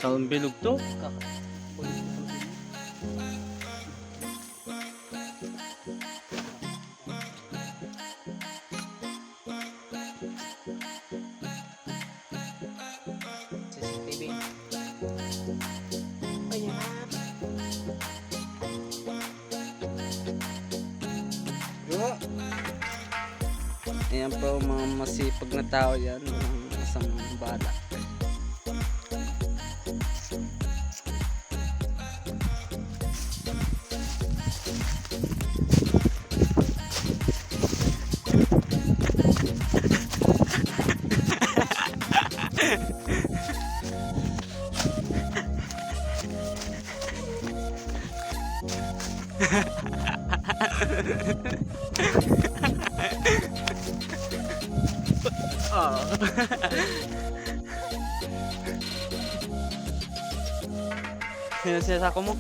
Taon bilog to. CCTV. Ayan po mga masipag na tao yan. Walang isang bala. Oh. Sino sinasako mo?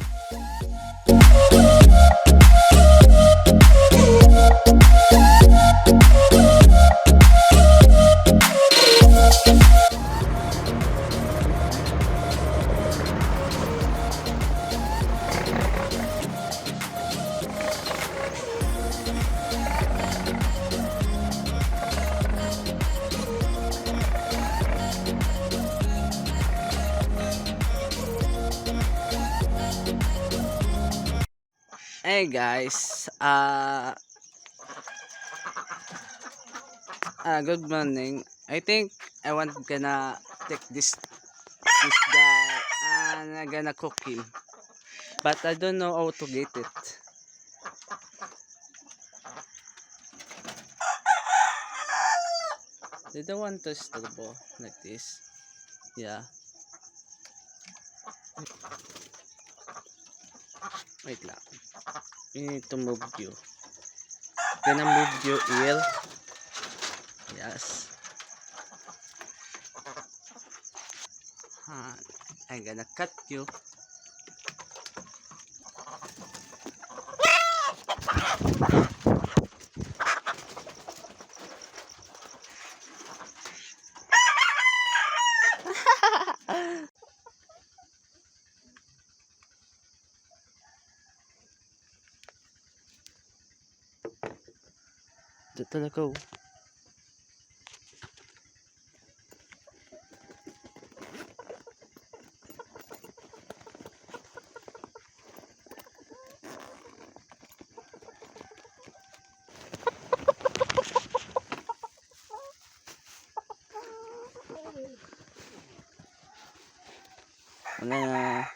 Hey guys, good morning. I think I want gonna take this guy and I'm gonna cook him, but I don't know how to get it. They don't want to turbo like this. Yeah. Wait lang. You need to move you. Gonna move you ill. Yes. I'm gonna cut you. Ito talaga oh. Wala na.